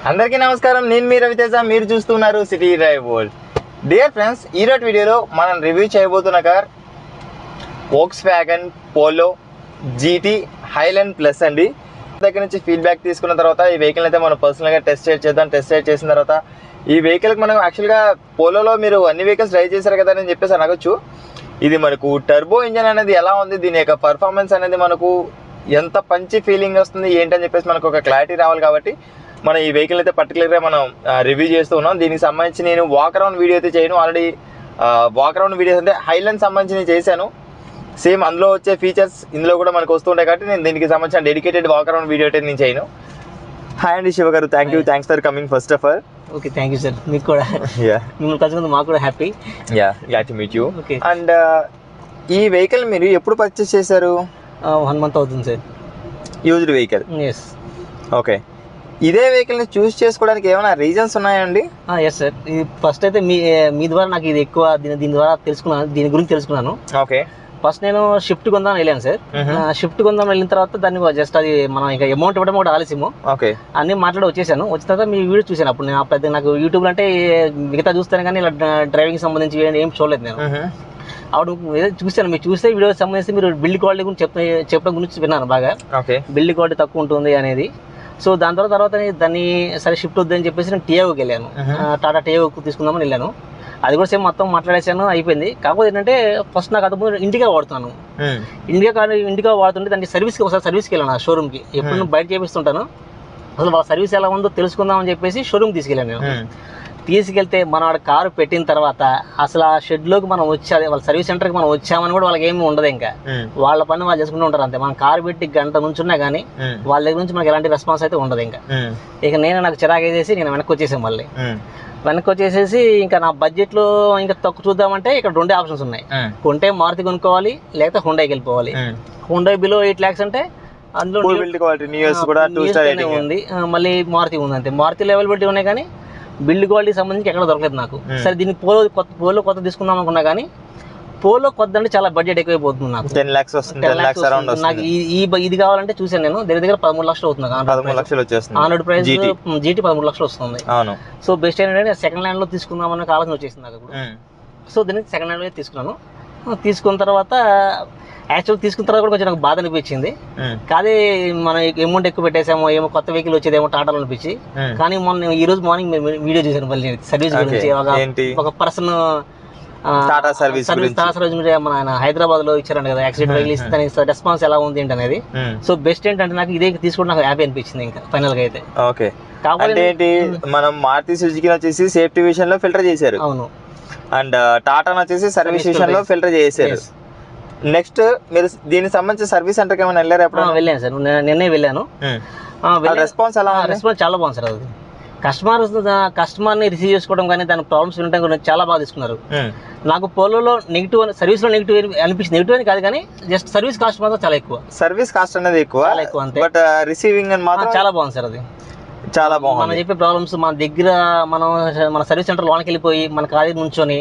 అందరికీ నమస్కారం. నేను మీ రవితేజ, మీరు చూస్తున్నారు city drive world. Dear friends, ఈరోజు వీడియోలో మనం రివ్యూ చేయబోతున్న car Volkswagen polo GT Highland plus అండి. దగ్గర నుంచి ఫీడ్బ్యాక్ తీసుకున్న తర్వాత ఈ వెహికల్ అయితే మనం పర్సనల్గా టెస్ట్ చేద్దాం. టెస్ట్ చేసిన తర్వాత ఈ వెహికల్కి మనం యాక్చువల్గా పోలోలో మీరు అన్ని వెహికల్స్ డ్రైవ్ చేశారు కదా అని చెప్పేసి అనగొచ్చు. ఇది మనకు టర్బో ఇంజన్ అనేది ఎలా ఉంది, దీని యొక్క పర్ఫార్మెన్స్ అనేది మనకు ఎంత మంచి ఫీలింగ్ వస్తుంది ఏంటని చెప్పేసి మనకు ఒక క్లారిటీ రావాలి. కాబట్టి మనం ఈ వెహికల్ అయితే పర్టికులర్గా మనం రివ్యూ చేస్తూ ఉన్నాం. దీనికి సంబంధించి నేను వాక్ అరౌండ్ వీడియో అయితే చేయను. ఆల్రెడీ వాక్ అరౌండ్ వీడియోస్ అంటే హైలాండ్ సంబంధించి నేను చేశాను. సేమ్ అందులో వచ్చే ఫీచర్స్ ఇందులో కూడా మనకు వస్తుంటాయి కాబట్టి నేను దీనికి సంబంధించిన డెడికేటెడ్ వాక్ అరౌండ్ వీడియో అయితే నేను చేయను. హాయ్ అండి Shiva garu, thanks for coming first of all. Okay, thank you sir. మీకు కూడా మిమ్మల్ని కలిసినందుకు మాకు కూడా happy. Glad to meet you. And ఈ వెహికల్ మీరు ఎప్పుడు పర్చేస్ చేశారు? 1 month అవుతుంది sir. Used vehicle. Yes. Okay, ఇదే వెహికల్ని చూస్ చేసుకోవడానికి ఏమైనా రీజన్స్ ఉన్నాయండి? Yes sir. ఇది ఫస్ట్ అయితే మీ ద్వారా నాకు ఇది ఎక్కువ దీని ద్వారా తెలుసుకున్నాను, దీని గురించి తెలుసుకున్నాను. ఓకే, ఫస్ట్ నేను షిఫ్ట్ కొందామని వెళ్ళాను సార్. షిఫ్ట్ కొందామని వెళ్ళిన తర్వాత దాన్ని జస్ట్ అది మనం ఇంకా అమౌంట్ ఇవ్వడం కూడా ఆలస్యము. ఓకే, అన్నీ మాట్లాడి వచ్చేసాను. వచ్చిన తర్వాత మీ వీడియో చూసాను. అప్పుడు నేను అప్పుడు నాకు యూట్యూబ్లో అంటే మిగతా చూస్తాను కానీ ఇలా డ్రైవింగ్ సంబంధించి ఏం చూడలేదు నేను. అప్పుడు చూసాను, మీరు చూస్తే వీడియోకి సంబంధించి మీరు బిల్డ్ క్వాలిటీ గురించి చెప్పడం గురించి విన్నాను బాగా. ఓకే, బిల్డ్ క్వాలిటీ తక్కువ ఉంటుంది అనేది. సో దాని తర్వాత దాన్ని సరే షిఫ్ట్ వద్దని చెప్పేసి నేను టియాగోకి వెళ్ళాను. టాటా టియాగో తీసుకుందామని వెళ్ళాను. అది కూడా సేమ్ మొత్తం మాట్లాడేసాను, అయిపోయింది. కాకపోతే ఏంటంటే ఫస్ట్ నాకు అంతకుముందు ఇండికా వాడుతున్నాను. ఇండికా వాడుతుంటే దానికి ఒకసారి సర్వీస్కి వెళ్ళాను, షోరూమ్కి. ఎప్పుడు నేను బయట చేపిస్తుంటాను, అసలు వాళ్ళ సర్వీస్ ఎలా ఉందో తెలుసుకుందామని చెప్పేసి షోరూమ్కి తీసుకెళ్ళాను నేను. తీసుకెళ్తే మనం ఆడ కారు పెట్టిన తర్వాత అసలు ఆ షెడ్లోకి మనం వచ్చేది వాళ్ళ సర్వీస్ సెంటర్కి మనం వచ్చామని కూడా వాళ్ళకి ఏమి ఉండదు. ఇంకా వాళ్ళ పని వాళ్ళు చేసుకుంటూ ఉంటారు అంతే. మనం కారు పెట్టి గంట నుంచి ఉన్నా కానీ వాళ్ళ దగ్గర నుంచి మనకి ఎలాంటి రెస్పాన్స్ అయితే ఉండదు. ఇక నాకు చిరాకు వేసేసి నేను వెనక్కి వచ్చేసాను. మళ్ళీ వెనక్కి వచ్చేసేసి ఇంకా నా బడ్జెట్లో ఇంకా తక్కువ చూద్దామంటే ఇక్కడ 2 ఆప్షన్స్ ఉన్నాయి. కొంటే మారుతి కొనుక్కోవాలి, లేకపోతే హుండాయికి వెళ్ళిపోవాలి. హుండాయి బిలో 8 lakhs అంటే అందులో ఉంది, మళ్ళీ మారుతి ఉంది అంతే. మారుతిలో అవైలబిలిటీ ఉన్నాయి కానీ బిల్డ్ క్వాలిటీ సంబంధించి ఎక్కడ దొరకలేదు నాకు. సరే దీన్ని పోలో కొత్త తీసుకుందాం అనుకున్నా కానీ పోలో కొత్త అంటే చాలా బడ్జెట్ ఎక్కువైపోతుంది నాకు. 10 lakhs వస్తుంది. నాకు ఇది కావాలంటే చూసాను నేను, దగ్గర 13 లక్షలు అవుతుంది. 13 లక్షలు వచ్చేస్తుంది. ఆనోడ్ ప్రైస్ జీటీ 13 లక్షలు వస్తుంది. అవును. సో బెస్ట్ ఏంటంటే సెకండ్ హ్యాండ్ లో తీసుకుందామన్న ఆలోచన వచ్చేసింది నాకు. సో దీన్ని సెకండ్ హ్యాండ్ లో తీసుకున్నాను. తీసుకున్న తర్వాత యాక్చువల్ తీసుకున్న తర్వాత కూడా కొంచెం నాకు బాధ అనిపించింది. కాదే మనం అమౌంట్ ఎక్కువ పెట్టేసామో, ఏమో కొత్త వెహికల్ వచ్చేదేమో టాటాలో అనిపించి. కానీ మొన్న ఈ రోజు మార్నింగ్ వీడియో చూసాను మళ్ళీ సర్వీస్ గురించి. ఒక పర్సన్ టాటా సర్వీస్ మన హైదరాబాద్ లో ఇచ్చారంట కదా, యాక్సిడెంట్ వెహికల్ ఇస్తే దానికి రెస్పాన్స్ ఎలా ఉంది ఏంటి అనేది. సో బెస్ట్ ఏంటంటే నాకు ఇదే తీసుకోవడం నాకు హ్యాపీ అనిపించింది ఇంకా ఫైనల్ గా అయితే. ఓకే, కాబట్టి ఏంటి మనం మారుతి సుజుకి వచ్చేసి సేఫ్టీ విషయం లో ఫిల్టర్ చేశారు. అవును. అండ్ టాటా వచ్చేసి సర్వీస్ విషయంలో ఫిల్టర్ చేశారు. నెక్స్ట్ మీరు దీనికి సంబంధించి సర్వీస్ సెంటర్కి ఏమైనా వెళ్ళారు? ఎప్పుడు వెళ్ళాను సార్, నిన్నే వెళ్ళాను. రెస్పాన్స్ ఎలా? రెస్పాన్స్ చాలా బాగుంది సార్. అది కస్టమర్ని రిసీవ్ చేసుకోవడం కానీ దాని ప్రాబ్లమ్స్ వినడం కానీ చాలా బాగా తీసుకున్నారు. నాకు పోలోలో సర్వీస్ లో నెగిటివ్ అనిపించింది. నెగిటివ్ అని కాదు కానీ జస్ట్ సర్వీస్ కాస్ట్ మాత్రం చాలా ఎక్కువ. సర్వీస్ కాస్ట్ అనేది ఎక్కువ అంతే. బట్ రిసీవింగ్ మాత్రం చాలా బాగుంది సార్. అది చాలా బాగుంది. మనం చెప్పే ప్రాబ్లమ్స్ మన దగ్గర మన సర్వీస్ సెంటర్ లోనికి వెళ్ళిపోయి మన కార్ నుంచొని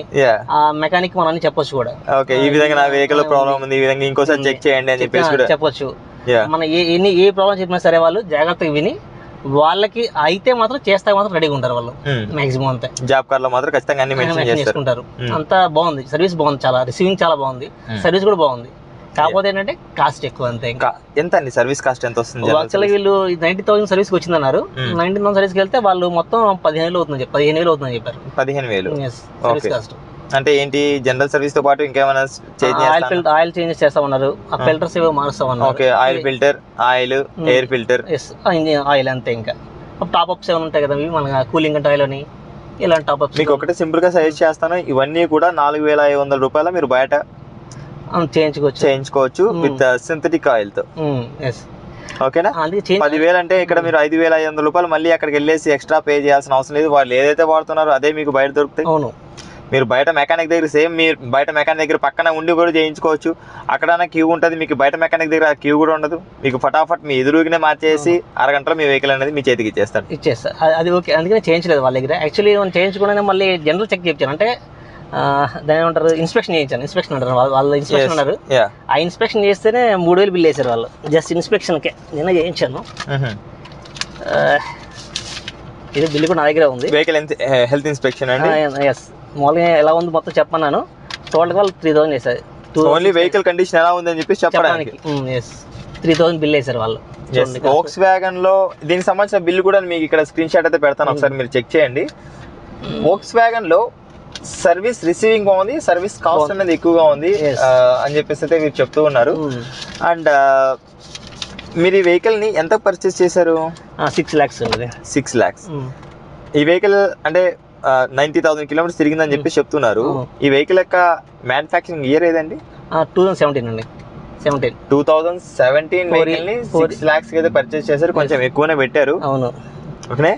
ఆ మెకానిక్ మనం అన్ని చెప్పొచ్చు కూడా. ఓకే, ఈ విధంగా నా వెహికల్ ప్రాబ్లం ఉంది, ఈ విధంగా ఇంకోసారి చెక్ చేయండి అని చెప్పేసి కూడా చెప్పొచ్చు. మన ఏ ప్రాబ్లం చెప్పినా సరే వాళ్ళు జాగ్రత్తగా విని వాళ్ళకి అయితే మాత్రం చేస్తా మాత్రం రెడీగా ఉంటారు వాళ్ళు. మాక్సిమం అంతే. జాబ్ కార్ లో మాత్రం ఖచ్చితంగా అన్ని మెన్షన్ చేసుకుంటారు. అంతా బాగుంది, సర్వీస్ బాగుంది, చాలా రిసీవింగ్ చాలా బాగుంది, సర్వీస్ కూడా బాగుంది. కాకపోతే ఏంటంటే కాస్ట్ ఎక్కువ అంతే. ఇంకా ఎంత అండి సర్వీస్ కాస్ట్ ఎంత వస్తుంది? యాక్చువల్గా వీళ్ళు 90,000 సర్వీస్కి వచ్చిందన్నారు. 90,000 సర్వీస్కి వెళ్తే వాళ్ళు మొత్తం 15,000 అవుతుంది, 15,000 అవుతుందని చెప్పారు. 15,000 సర్వీస్ కాస్ట్. అంటే ఏంటి, జనరల్ సర్వీస్ తో పాటు ఇంకేమైనా ఆయిల్ చేంజెస్ చేస్తామన్నారు, ఆ ఫిల్టర్స్ ఏవో మారుస్తామన్నారు. Okay, oil filter, oil, air filter, oil అంతే. ఇంకా టాప్ అప్స్ ఏమైనా ఉంటాయి కదా మన కూలింగ్ అంటే ఆయిల్ అని, ఇలాంటి టాప్ అప్స్. మీకు ఒకటి సింపుల్ గా సజెస్ట్ చేస్తాను, ఇవన్నీ కూడా 4,500 రూపాయలు మీరు బయట చేయించుకోవచ్చు విత్ సింథటిక్ ఆయిల్ తో. ఓకేనా? 10,000 అంటే ఇక్కడ మీరు 5,500 రూపాయలు మళ్ళీ అక్కడికి వెళ్ళేసి ఎక్స్ట్రా పే చేయాల్సిన అవసరం లేదు. వాళ్ళు ఏదైతే వాడుతున్నారో అదే మీకు బయట దొరుకుతాయి. అవును. మీరు బయట మెకానిక్ దగ్గర సేమ్ మీరు బయట మెకానిక్ దగ్గర పక్కన ఉండి కూడా చేయించుకోవచ్చు. అక్కడ క్యూ ఉంటుంది, మీకు బయట మెకానిక్ దగ్గర క్యూ కూడా ఉండదు. మీకు ఫటాఫట్ మీ ఎదురుగానే మార్చేసి అరగంటలో మీ వెహికల్ అనేది మీ చేతికి ఇచ్చేస్తారు. అది ఓకే, అందుకనే చేయించలేదు వాళ్ళ దగ్గర. యాక్చువల్లీ చేయించుకోవడానికి మళ్ళీ జనరల్ చెక్ చేయించాను. అంటే దాని ఏమంటారు, ఇన్స్పెక్షన్ చేయించాను. ఇన్స్పెక్షన్ అంటారు వాళ్ళు, ఇన్స్పెక్షన్ అన్నారు. ఆ ఇన్స్పెక్షన్ చేస్తేనే 3,000 బిల్ వేశారు వాళ్ళు, జస్ట్ ఇన్స్పెక్షన్కే. నిన్న చేయించాను. ఇది బిల్లు కూడా నా దగ్గర ఉంది. వెహికల్ హెల్త్ ఇన్స్పెక్షన్ అండి. ఎస్, మామూలుగా ఎలా ఉంది మొత్తం చెప్పన్నాను. టోటల్గా 3000 వేసారు. ఓన్లీ వెహికల్ కండిషన్ ఎలా ఉందని చెప్పి చెప్పడానికి. 3000 బిల్ వేసారు వాళ్ళు. వోక్స్ వ్యాగన్ లో దీనికి సంబంధించిన బిల్లు కూడా మీకు ఇక్కడ స్క్రీన్ షాట్ అయితే పెడతాను, ఒకసారి మీరు చెక్ చేయండి. వోక్స్ వ్యాగన్ లో సర్వీస్ రిసీవింగ్ బాగుంది, సర్వీస్ కాస్ట్ అనేది ఎక్కువగా ఉంది అని చెప్పేసి అయితే మీరు చెప్తూ ఉన్నారు. అండ్ మీరు ఈ వెహికల్ ని ఎంత పర్చేస్ చేశారు? 6 lakhs. 6 lakhs. ఈ వెహికల్ అంటే 90,000 కిలోమీటర్స్ తిరిగిందని చెప్పి చెప్తున్నారు. ఈ వెహికల్ యొక్క మ్యానుఫ్యాక్చరింగ్ ఇయర్ ఏదండి? 2017 అండి. 2017 వెహికల్ ని 6 lakhs కి అయితే పర్చేస్ చేశారు. కొంచెం ఎక్కువనే పెట్టారు. అవును. ఓకే,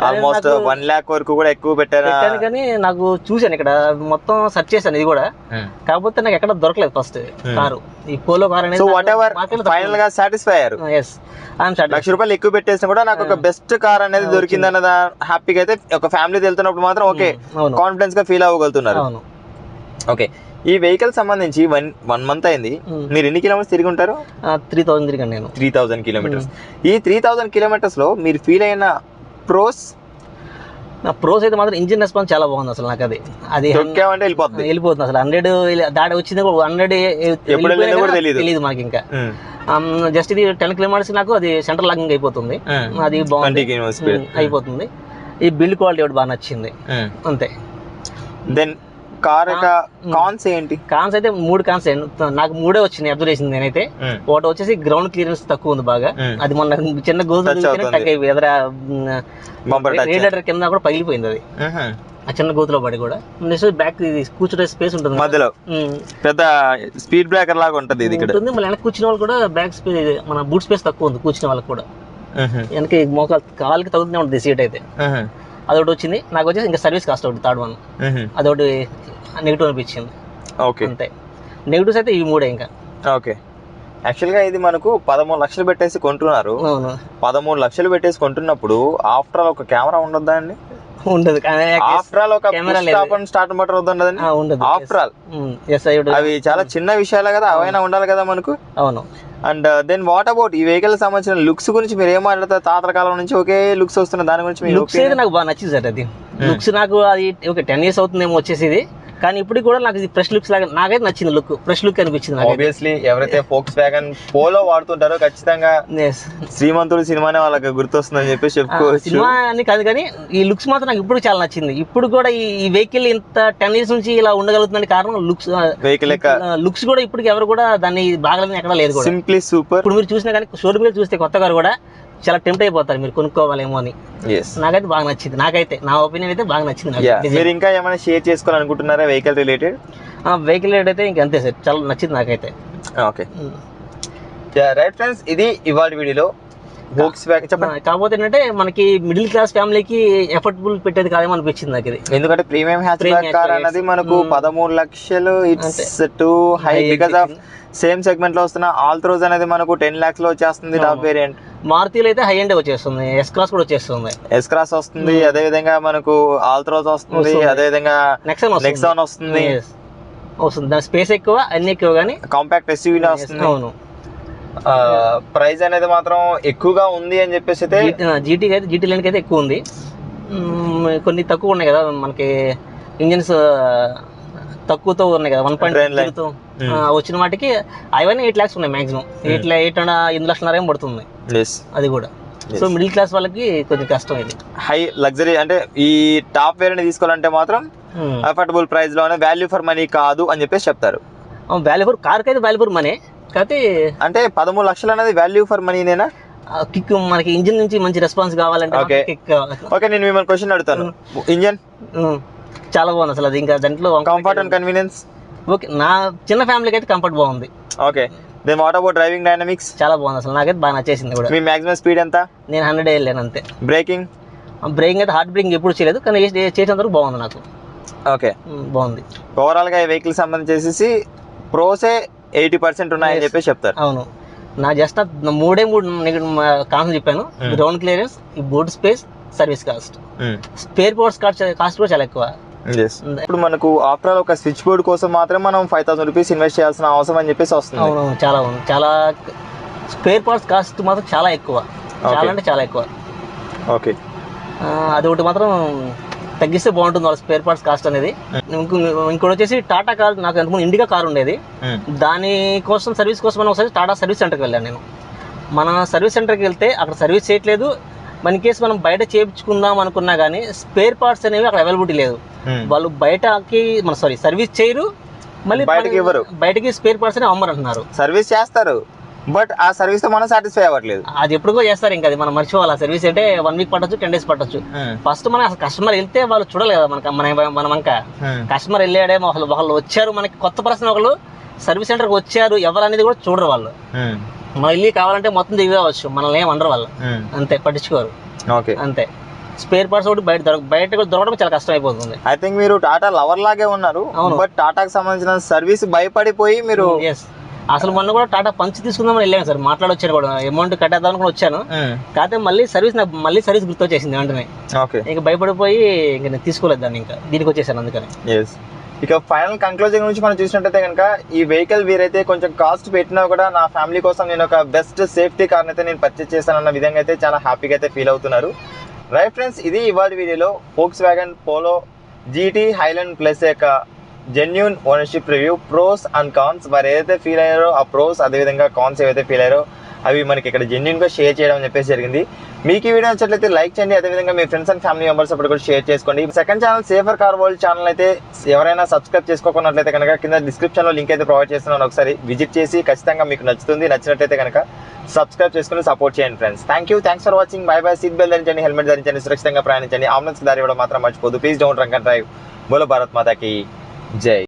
ఆల్మోస్ట్ 1 lakh వరకు కూడా ఎక్కువ పెట్టారు. కానీ నాకు చూసాను ఇక్కడ మొత్తం సెర్చ్ చేశాను ఇది కూడా, కాకపోతే నాకు ఎక్కడ దొరకలేదు ఫస్ట్ కారు. ఈ పోలో కార్ అనేది ఫైనల్ గా సాటిస్ఫై అయ్యారు. ₹1,00,000 ఎక్కువ పెట్టేసినా కూడా నాకు ఒక బెస్ట్ కార్ అనేది దొరికింది అన్నది హ్యాపీగా అయితే ఒక ఫ్యామిలీ వెళ్తున్నప్పుడు మాత్రం ఓకే కాన్ఫిడెన్స్ గా ఫీల్ అవ్వగలుగుతున్నారు. ఓకే, ఈ వెహికల్ సంబంధించి 1 month అయింది. మీరు ఎన్ని కిలోమీటర్స్ తిరిగి ఉంటారు? 3000 తిరిగాను నేను. 3000 కిలోమీటర్స్. ఈ 3000 కిలోమీటర్స్ లో మీరు ఫీల్ అయిన ప్రోస్ అయితే మాత్రం ఇంజిన్ రెస్పాన్స్ చాలా బాగుంది అసలు. నాకు అది వెళ్ళిపోతుంది అసలు. 100 దాడి వచ్చింది, 100 తెలియదు మనకి. ఇంకా జస్ట్ ఇది 10 kilometers నాకు అది సెంటర్ లాగింగ్ అయిపోతుంది. అది బాగుంది, అయిపోతుంది. ఈ బిల్డ్ క్వాలిటీ ఒకటి బాగా నచ్చింది అంతే. దెన్ కార్ యొక్క కాన్స్ ఏంటి? కాన్స్ అయితే 3 కాన్స్ నాకు 3 వచ్చినాయి అబ్జర్వ్ చేసింది నేనైతే. ఒకటి వచ్చేసి గ్రౌండ్ క్లియరెన్స్ తక్కువ ఉంది బాగా. అది మొన్న చిన్న గోతులు రేడియేటర్ కింద కూడా పగిలిపోయింది అది, ఆ చిన్న గోతులో పడి కూడా. నెక్స్ట్ బ్యాక్ కూర్చునే స్పేస్ ఉంటుంది మధ్యలో, పెద్ద స్పీడ్ బ్రేకర్ లాగా ఉంటుంది ఇది ఇక్కడ. మళ్ళీ వెనక కూర్చునే వాళ్ళు కూడా బ్యాక్ స్పేస్, మన బూట్ స్పేస్ తక్కువ ఉంది కూర్చునే వాళ్ళకి కూడా. వెనక మోకాలు కాళ్ళకి తగ్గుతూనే ఉంటుంది సీట్ అయితే. అదొకటి వచ్చింది. నాకు వచ్చేసి ఇంకా సర్వీస్ కాస్ట్ ఒకటి థర్డ్ వన్, అదొకటి నెగిటివ్ అనిపించింది. ఓకే, అంతే. నెగిటివ్స్ అయితే ఇవి 3 ఇంకా. ఓకే, యాక్చువల్గా ఇది మనకు 13 లక్షలు పెట్టేసి కొంటున్నారు. 13 లక్షలు పెట్టేసి కొంటున్నప్పుడు ఆఫ్టర్ ఆల్ ఒక కెమెరా ఉండొద్దా అండి? ఉండదు. ఆఫ్టర్ ఆల్ ఒక స్టార్ట్ మోటార్ వద్దండి. ఆఫ్టర్ ఆల్ అవి చాలా చిన్న విషయాలే కదా, అవైనా ఉండాలి కదా మనకు. అవును. అండ్ దెన్ వాట్ అబౌట్ ఈ వెహికల్ సంబంధించిన లుక్స్ గురించి మీరు ఏం మాట్లాడతారు? తాతల కాలం నుంచి ఒకే లుక్స్ వస్తున్నాయి, దాని గురించి లుక్స్ అయితే నాకు బాగా నచ్చింది సార్. అది లుక్స్ నాకు అది ఓకే 10 years అవుతుందేమో వచ్చేసి ఇది, కానీ ఇప్పుడు కూడా నాకు ఇది ఫ్రెష్ లుక్స్ లాగా నాకైతే నచ్చింది. లుక్ ఫ్రెష్ లుక్ అనిపించింది. ఆబ్వియస్లీ ఎవరైతే ఫోక్స్ వ్యాగన్ పోలో వాడుతుంటారో ఖచ్చితంగా శ్రీమంతుడు సినిమానే వాళ్ళకి గుర్తొస్తుందని చెప్పేసి చెప్పుకోవచ్చు. సినిమా అని కాదు కానీ ఈ లుక్స్ మాత్రం నాకు ఇప్పుడు చాలా నచ్చింది. ఇప్పుడు కూడా ఈ వెహికల్ ఇంత 10 years నుంచి ఇలా ఉండగలుగుతుందని కారణం లుక్స్. వెహికల్ లుక్స్ కూడా ఇప్పటికి ఎవరు కూడా దాన్ని బాగలేదని ఎక్కడ లేదు. Simply super. ఇప్పుడు మీరు చూసినా కానీ షోరూమ్ లో చూస్తే కొత్త కారు కూడా చాలా టెంప్ట్ అయిపోతారు మీరు కొనుక్కోవాలేమో అని. నాకైతే బాగా నచ్చింది. నాకైతే నా ఒపీనియన్ అయితే బాగా నచ్చింది. మీరు ఇంకా ఏమైనా షేర్ చేసుకోవాలనుకుంటున్నారా వెహికల్ రిలేటెడ్? వెహికల్ రిలేటెడ్ అయితే ఇంకా అంతే సార్, చాలా నచ్చింది నాకైతే. ఓకే రైట్ ఫ్రెండ్స్, ఇది ఇవాళ వీడియోలో వోక్స్ వ్యాగన్. చెప్పండి. కాకపోతే ఏంటంటే మనకి మిడిల్ క్లాస్ ఫ్యామిలీకి ఎఫర్టబుల్ పెట్టేది కాదేమో అనిపించింది నాకు ఇది. ఎందుకంటే ప్రీమియం హ్యాచ్బ్యాక్ కార్ అనేది మనకు 13 లక్షలు it's two high because of same segment లో వస్తున్న ఆల్ట్రోజ్ అనేది మనకు 10 lakhs లో వచ్చేస్తుంది టాప్ వేరియంట్. మారుతిలో అయితే హై ఎండ్ వచ్చేస్తుంది, ఎస్ క్రాస్ కూడా వచ్చేస్తుంది. ఎస్ క్రాస్ వస్తుంది, అదే విధంగా మనకు ఆల్ట్రోజ్ వస్తుంది, అదే విధంగా నెక్సాన్ వస్తుంది. దాని స్పేస్ ఎక్కువ, అన్ని ఎక్కువ, కానీ కాంపాక్ట్ ఎస్యూవీ వస్తుంది. అవును, ప్రైస్ అనేది మాత్రం ఎక్కువగా ఉంది అని చెప్పేసి అయితే జీటీ లైన్ అయితే ఎక్కువ ఉంది. కొన్ని తక్కువ ఉన్నాయి కదా మనకి, ఇంజిన్స్ తక్కువతో ఉన్నాయి కదా 1.9తో వచ్చిన వాటికి. అవన్నీ 8 lakhs ఉన్నాయి మాక్సిమం. 8 లక్షల పడుతుంది అది కూడా. సో మిడిల్ క్లాస్ వాళ్ళకి కొంచెం కష్టం ఇది. హై లగ్జరీ అంటే ఈ టాప్ వేరియంట్ తీసుకోవాలంటే మాత్రం అఫోర్డబుల్ ప్రైస్ లోనే, వాల్యూ ఫర్ మనీ కాదు అని చెప్పేసి చెప్తారు. వాల్యూ ఫర్ కార్ అయితే వాల్యూ ఫర్ మనీ కాకపోతే, అంటే 13 లక్షలు అనేది వాల్యూ ఫర్ మనీనేనా? కిక్ మనకి ఇంజిన్ నుంచి మంచి రెస్పాన్స్ కావాలంటే. ఓకే, నేను మిమ్మల్ని క్వశ్చన్ అడుగుతాను. ఇంజిన్ చాలా బాగుంది అసలు. అది ఇంకా దాంట్లో కంఫర్ట్ అండ్ కన్వీనియన్స్. ఓకే, నా చిన్న ఫ్యామిలీకి అయితే కంఫర్ట్ బాగుంది. Okay, then what about driving dynamics? చాలా బాగుంది అసలు, నాకైతే బాగా నచ్చేసింది కూడా. మీ మాక్సిమం స్పీడ్ ఎంత? నేను 100 వెళ్ళాను అంతే. బ్రేకింగ్ అయితే హార్డ్ బ్రేకింగ్ ఎప్పుడు చేయలేదు, కానీ చేసేంత వరకు బాగుంది నాకు. ఓకే, బాగుంది. ఓవరాల్ గా ఈ వెహికల్ సంబంధించేసి ప్రోసే 80% ఉన్నాయని చెప్పేసి చెప్తారు. అవును, నా జస్ట్ 3 కాన్స్ చెప్పాను. గ్రౌండ్ క్లియరెన్స్, ఈ boot space, service cost, spare parts cost కూడా చాలా ఎక్కువ. ఇప్పుడు మనకు ఆఫ్టర్ ఆల్ ఒక స్విచ్ బోర్డ్ కోసం మాత్రం మనం 5,000 రూపీస్ ఇన్వెస్ట్ చేయాల్సిన అవసరం అని చెప్పేసి వస్తుంది. అవును, చాలా ఉంది. చాలా స్పేర్ పార్ట్స్ కాస్ట్ మాత్రం చాలా ఎక్కువ, చాలా అంటే చాలా ఎక్కువ. ఓకే, అది ఒకటి మాత్రం తగ్గిస్తే బాగుంటుంది వాళ్ళ స్పేర్ పార్ట్స్ కాస్ట్ అనేది. ఇంకోటి వచ్చేసి టాటా కార్, నాకు ఎంతమంది ఇండికా కార్ ఉండేది, దానికోసం సర్వీస్ కోసం మనం ఒకసారి టాటా సర్వీస్ సెంటర్కి వెళ్ళాను నేను. మన సర్వీస్ సెంటర్కి వెళ్తే అక్కడ సర్వీస్ చేయట్లేదు. మన కేసు మనం బయట చేయించుకుందాం అనుకున్నా కానీ స్పేర్ పార్ట్స్ అనేవి అక్కడ అవైలబిలిటీ లేదు. వాళ్ళు బయటకి సర్వీస్ చేయరు, మళ్ళీ బయటకి స్పేర్ పార్ట్స్ అనేవి అమ్మరు అంటున్నారు. సర్వీస్ చేస్తారు బట్ ఆ సర్వీస్ తో మనం సాటిస్ఫై అవ్వట్లేదు. అది ఎప్పుడుకో చేస్తారు, ఇంకా అది మనం మర్చిపోవాలి. ఆ సర్వీస్ అంటే 1 వీక్ పట్టొచ్చు, 10 days పట్టొచ్చు. ఫస్ట్ మనం అసలు కస్టమర్ వెళ్తే వాళ్ళు చూడాలి కదా మనం ఇంకా కస్టమర్ వెళ్ళాడే, వాళ్ళు వచ్చారు, మనకి కొత్త పర్సన్ ఒకళ్ళు సర్వీస్ సెంటర్కి వచ్చారు ఎవరు అనేది కూడా చూడరు వాళ్ళు. మనం వెళ్ళి కావాలంటే మొత్తం దిగవచ్చు, మనల్ని ఏం అనరు వాళ్ళు, అంతే, పట్టించుకోరు. ఓకే, అంతే. స్పేర్ పార్ట్స్ ఒకటి బయట దొరకడం చాలా కష్టం అయిపోతుంది. ఐ థింక్ మీరు టాటా లవర్ లాగే ఉన్నారు, బట్ టాటాకి సంబంధించిన సర్వీస్ భయపడిపోయి మీరు. అసలు మొన్న కూడా టాటా పంచ్ తీసుకుందామని వెళ్ళాను సార్, మాట్లాడొచ్చాను కూడా, అమౌంట్ కట్టేద్దాం కూడా వచ్చాను. కాకపోతే మళ్ళీ సర్వీస్ గుర్తొచ్చేసింది వెంటనే. ఇంకా భయపడిపోయి ఇంకా నేను తీసుకోలేదు దాన్ని, ఇంకా దీనికి వచ్చేసాను అందుకని. ఇక ఫైనల్ కంక్లూజన్ నుంచి మనం చూసినట్టయితే కనుక ఈ వెహికల్ వీరైతే కొంచెం కాస్ట్ పెట్టినా కూడా నా ఫ్యామిలీ కోసం నేను ఒక బెస్ట్ సేఫ్టీ కార్ని అయితే నేను పర్చేస్ చేస్తానన్న విధంగా అయితే చాలా హ్యాపీగా అయితే ఫీల్ అవుతున్నారు. రైట్ ఫ్రెండ్స్, ఇది ఇవాళ వీడియోలో Volkswagen Polo GT highline plus యొక్క genuine ownership review, pros and cons. వారు ఏదైతే ఫీల్ అయ్యారో ఆ ప్రోస్, అదేవిధంగా కాన్స్ ఏవైతే ఫీల్ అయ్యారో అవి మనకి ఇక్కడ జెన్యూన్గా షేర్ చేయడం అని చెప్పేసి జరిగింది. మీకు ఈ వీడియో నచ్చినట్లయితే లైక్ చేయండి, అదేవిధంగా మీ ఫ్రెండ్స్ అండ్ ఫ్యామిలీ మెంబర్స్ అప్పుడు కూడా షేర్ చేసుకోండి. Second channel safer car world channel అయితే ఎవరైనా సబ్స్క్రైబ్ చేసుకోకున్నట్లయితే కనుక కింద డిస్క్రిప్షన్లో లింక్ అయితే ప్రొవైడ్ చేస్తున్నాను, ఒకసారి విజిట్ చేసి ఖచ్చితంగా మీకు నచ్చినట్లయితే కనుక సబ్స్క్రైబ్ చేసుకుని సపోర్ట్ చేయండి friends. Thanks for watching. Bye bye. Seat belt ధరించండి, హెల్మెట్ ధరించండి, సురక్షితంగా ప్రయాణించండి, ఆంబులెన్స్ దారి ఇవ్వడం మాత్రం మర్చిపోదు. Please don't drunk and drive. బోలో భారత్ మాతాకి జై.